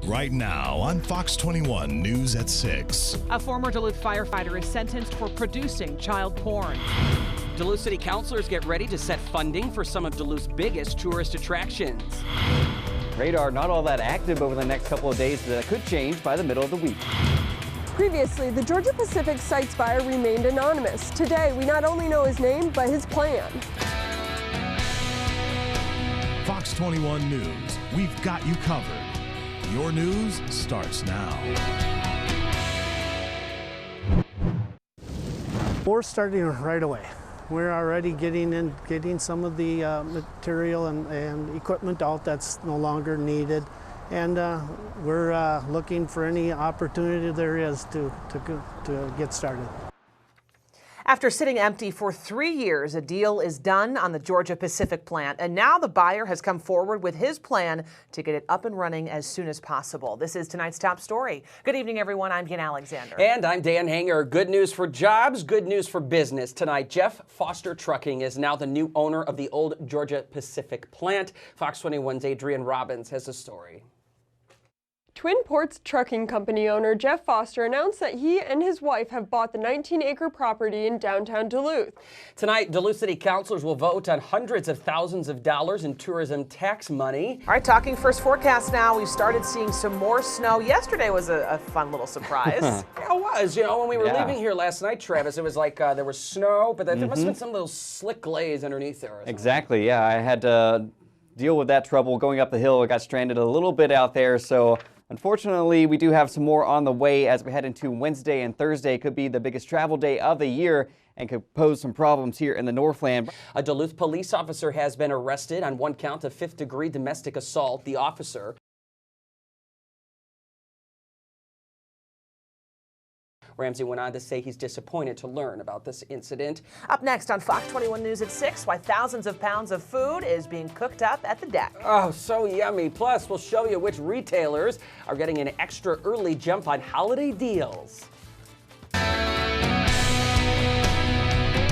Right now on Fox 21 News at 6. A former Duluth firefighter is sentenced for producing child porn. Duluth City councilors get ready to set funding for some of Duluth's biggest tourist attractions. Radar not all that active over the next couple of days, but that could change by the middle of the week. Previously, the Georgia Pacific sites buyer remained anonymous. Today, we not only know his name, but his plan. Fox 21 News, we've got you covered. Your news starts now. We're starting right away. We're already getting some of the material and equipment out that's no longer needed, and we're looking for any opportunity there is to get started. After sitting empty for 3 years, a deal is done on the Georgia Pacific plant, and now the buyer has come forward with his plan to get it up and running as soon as possible. This is tonight's top story. Good evening, everyone. I'm Jen Alexander. And I'm Dan Hanger. Good news for jobs, good news for business. Tonight, Jeff Foster Trucking is now the new owner of the old Georgia Pacific plant. Fox 21's Adrian Robbins has the story. Twin Ports Trucking Company owner Jeff Foster announced that he and his wife have bought the 19-acre property in downtown Duluth. Tonight, Duluth City councilors will vote on hundreds of thousands of dollars in tourism tax money. All right, talking first forecast now. We started seeing some more snow. Yesterday was a fun little surprise. Yeah, it was. You know, when we were leaving here last night, Travis, it was like there was snow, but there must have been some of those slick glaze underneath there. Exactly, yeah. I had to deal with that trouble going up the hill. I got stranded a little bit out there, so unfortunately, we do have some more on the way as we head into Wednesday and Thursday. Could be the biggest travel day of the year and could pose some problems here in the Northland. A Duluth police officer has been arrested on one count of fifth-degree domestic assault. The officer Ramsey went on to say he's disappointed to learn about this incident. Up next on Fox 21 News at 6, why thousands of pounds of food is being cooked up at the deck. Oh, so yummy. Plus, we'll show you which retailers are getting an extra early jump on holiday deals.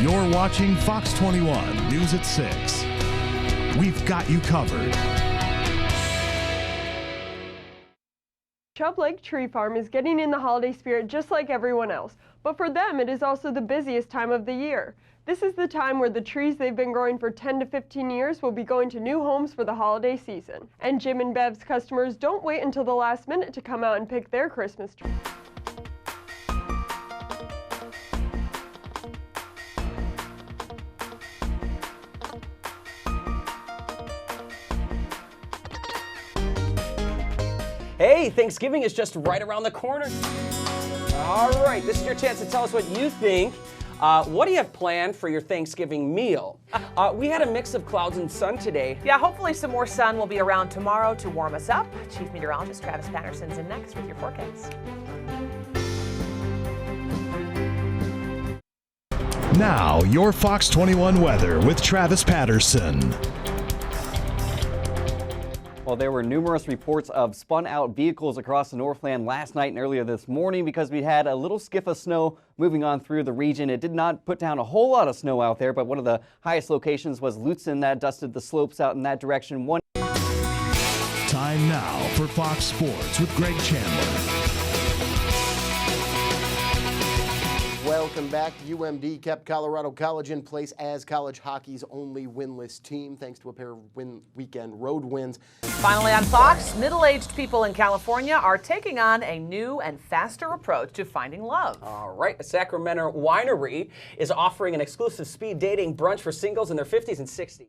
You're watching Fox 21 News at 6. We've got you covered. Chubb Lake Tree Farm is getting in the holiday spirit just like everyone else, but for them it is also the busiest time of the year. This is the time where the trees they've been growing for 10 to 15 years will be going to new homes for the holiday season. And Jim and Bev's customers don't wait until the last minute to come out and pick their Christmas tree. Hey, Thanksgiving is just right around the corner. All right, this is your chance to tell us what you think. What do you have planned for your Thanksgiving meal? We had a mix of clouds and sun today. Yeah, hopefully some more sun will be around tomorrow to warm us up. Chief Meteorologist Travis Patterson's in next with your forecast. Now, your Fox 21 weather with Travis Patterson. Well, there were numerous reports of spun-out vehicles across the Northland last night and earlier this morning because we had a little skiff of snow moving on through the region. It did not put down a whole lot of snow out there, but one of the highest locations was Lutzen that dusted the slopes out in that direction. Time now for Fox Sports with Greg Chandler. Welcome back. UMD kept Colorado College in place as college hockey's only winless team thanks to a pair of weekend road wins. Finally on Fox, middle-aged people in California are taking on a new and faster approach to finding love. All right, a Sacramento winery is offering an exclusive speed dating brunch for singles in their 50s and 60s.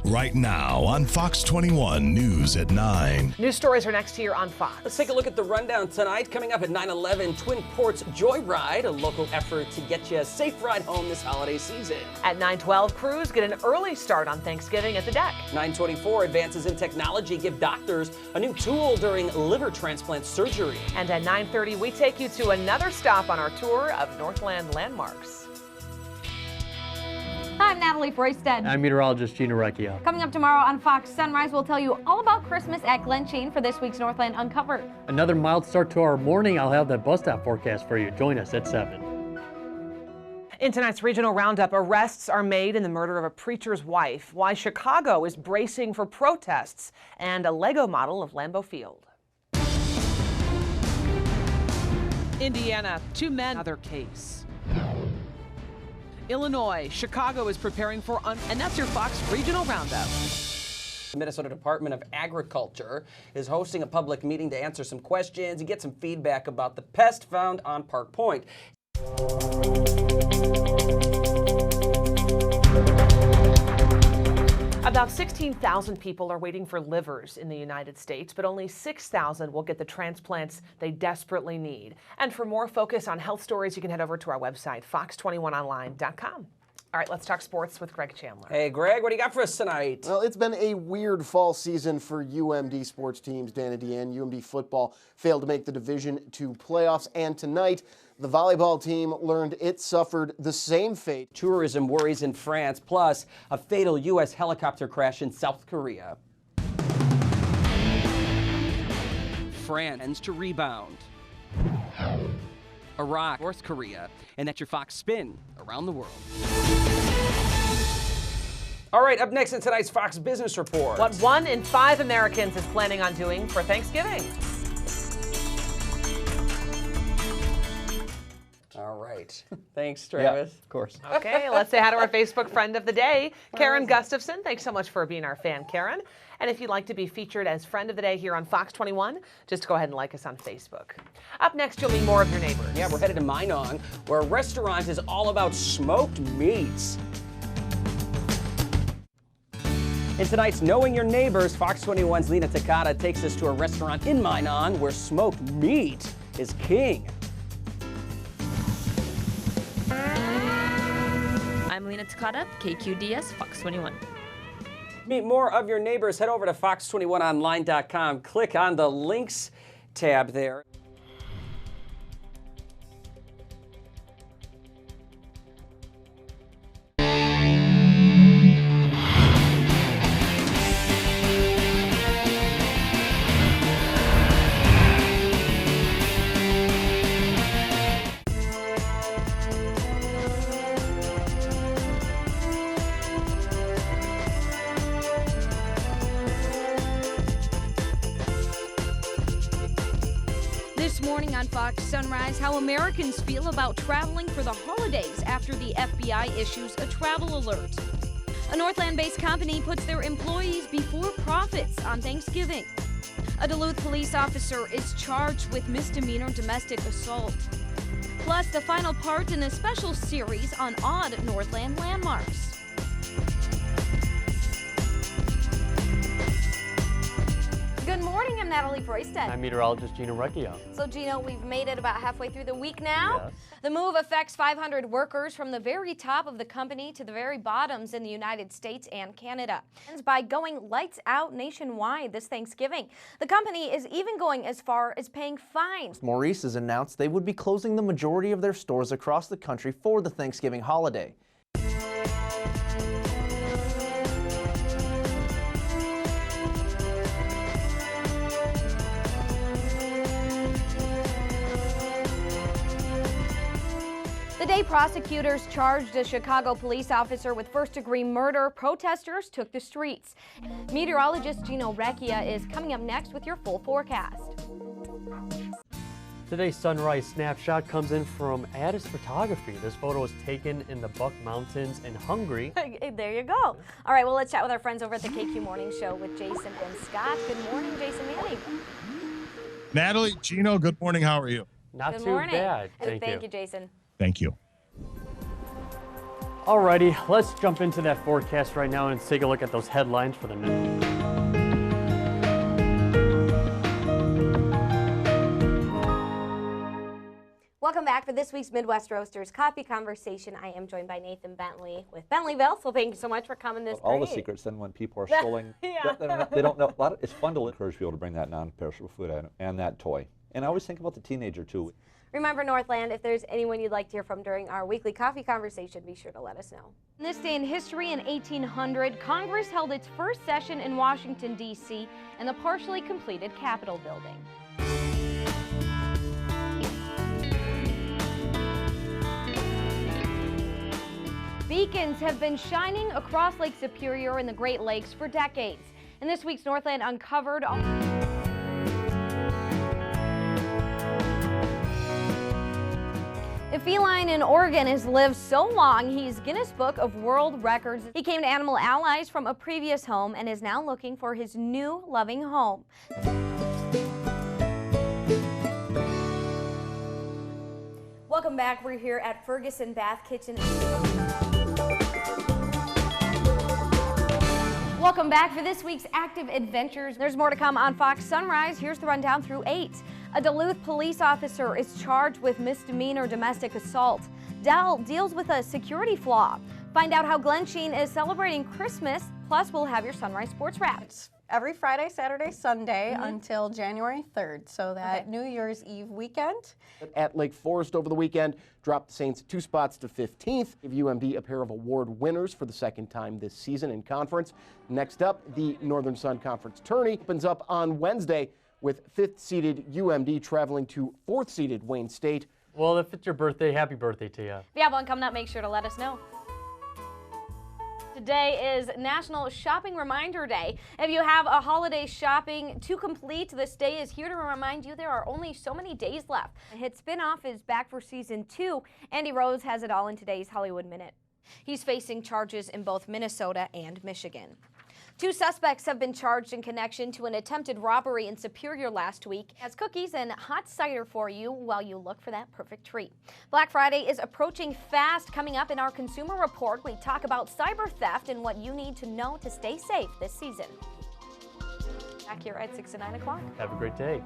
Right now on Fox 21 News at 9. News stories are next here on Fox. Let's take a look at the rundown tonight. Coming up at 9/11, Twin Ports Joyride, a local effort to get you a safe ride home this holiday season. At 9:12, crews get an early start on Thanksgiving at the deck. 9:24, advances in technology give doctors a new tool during liver transplant surgery. And at 9:30, we take you to another stop on our tour of Northland landmarks. I'm Natalie Froisted. I'm meteorologist Gina Recchia. Coming up tomorrow on Fox Sunrise, we'll tell you all about Christmas at Glen Chain for this week's Northland Uncovered. Another mild start to our morning. I'll have that bus stop forecast for you. Join us at 7. In tonight's Regional Roundup, arrests are made in the murder of a preacher's wife, why Chicago is bracing for protests, and a Lego model of Lambeau Field. Indiana, 2 men, other case. Illinois, Chicago is preparing for, and that's your Fox Regional Roundup. The Minnesota Department of Agriculture is hosting a public meeting to answer some questions and get some feedback about the pest found on Park Point. About 16,000 people are waiting for livers in the United States, but only 6,000 will get the transplants they desperately need. And for more focus on health stories, you can head over to our website, fox21online.com. All right, let's talk sports with Greg Chandler. Hey, Greg, what do you got for us tonight? Well, it's been a weird fall season for UMD sports teams, Dan and Deanne. UMD football failed to make the Division II playoffs, and tonight, the volleyball team learned it suffered the same fate. Tourism worries in France, plus a fatal U.S. helicopter crash in South Korea. France ends to rebound. Iraq, North Korea, and that's your Fox Spin around the world. All right, up next in tonight's Fox Business Report. What 1 in 5 Americans is planning on doing for Thanksgiving? All right. Thanks, Travis. Yeah, of course. Okay, let's say hi to our Facebook friend of the day, Karen Gustafson. Thanks so much for being our fan, Karen. And if you'd like to be featured as friend of the day here on Fox 21, just go ahead and like us on Facebook. Up next, you'll meet more of your neighbors. Yeah, we're headed to Minong, where a restaurant is all about smoked meats. In tonight's Knowing Your Neighbors, Fox 21's Lena Takata takes us to a restaurant in Minong where smoked meat is king. I'm Lena Takata, KQDS FOX 21. Meet more of your neighbors. Head over to fox21online.com. Click on the links tab there. Morning on Fox Sunrise, how Americans feel about traveling for the holidays after the FBI issues a travel alert. A Northland-based company puts their employees before profits on Thanksgiving. A Duluth police officer is charged with misdemeanor domestic assault. Plus, the final part in a special series on odd Northland landmarks. Good morning, I'm Natalie Froystead. I'm meteorologist Gino Recchia. So Gino, we've made it about halfway through the week now. Yes. The move affects 500 workers from the very top of the company to the very bottoms in the United States and Canada. By going lights out nationwide this Thanksgiving. The company is even going as far as paying fines. Maurice has announced they would be closing the majority of their stores across the country for the Thanksgiving holiday. Today, prosecutors charged a Chicago police officer with first-degree murder. Protesters took the streets. Meteorologist Gino Recchia is coming up next with your full forecast. Today's sunrise snapshot comes in from Addis Photography. This photo was taken in the Buck Mountains in Hungary. There you go. All right, well, let's chat with our friends over at the KQ Morning Show with Jason and Scott. Good morning, Jason Manning. Natalie, Gino, good morning. How are you? Not Good too morning. bad. Thank you, Jason. Thank you. Alrighty, let's jump into that forecast right now and take a look at those headlines for the news. Welcome back for this week's Midwest Roasters Coffee Conversation. I am joined by Nathan Bentley with Bentleyville, so thank you so much for coming this All great. the secrets then when people are scrolling, they don't know. It's fun to encourage people to bring that non-perishable food item and that toy. And I always think about the teenager too. Remember, Northland, if there's anyone you'd like to hear from during our weekly coffee conversation, be sure to let us know. This day in history, in 1800, Congress held its first session in Washington, D.C. in the partially completed Capitol building. Beacons have been shining across Lake Superior and the Great Lakes for decades. And this week's Northland uncovered A feline in Oregon has lived so long, he's Guinness Book of World Records. He came to Animal Allies from a previous home and is now looking for his new loving home. Welcome back. We're here at Ferguson Bath Kitchen. Welcome back for this week's Active Adventures. There's more to come on Fox Sunrise. Here's the rundown through 8. A Duluth police officer is charged with misdemeanor domestic assault. Dell deals with a security flaw. Find out how Glen Sheen is celebrating Christmas. Plus, we'll have your Sunrise Sports Wrap. Every Friday, Saturday, Sunday until January 3rd, so that New Year's Eve weekend. At Lake Forest over the weekend, dropped the Saints 2 spots to 15th. Give UMD a pair of award winners for the second time this season in conference. Next up, the Northern Sun Conference tourney opens up on Wednesday with 5th-seeded UMD traveling to 4th-seeded Wayne State. Well, if it's your birthday, happy birthday to you. If you have one coming up, make sure to let us know. Today is National Shopping Reminder Day. If you have a holiday shopping to complete, this day is here to remind you there are only so many days left. The hit spinoff is back for season 2. Andy Rose has it all in today's Hollywood Minute. He's facing charges in both Minnesota and Michigan. 2 suspects have been charged in connection to an attempted robbery in Superior last week. Has cookies and hot cider for you while you look for that perfect treat. Black Friday is approaching fast. Coming up in our Consumer Report, we talk about cyber theft and what you need to know to stay safe this season. Back here at 6 and 9 o'clock. Have a great day.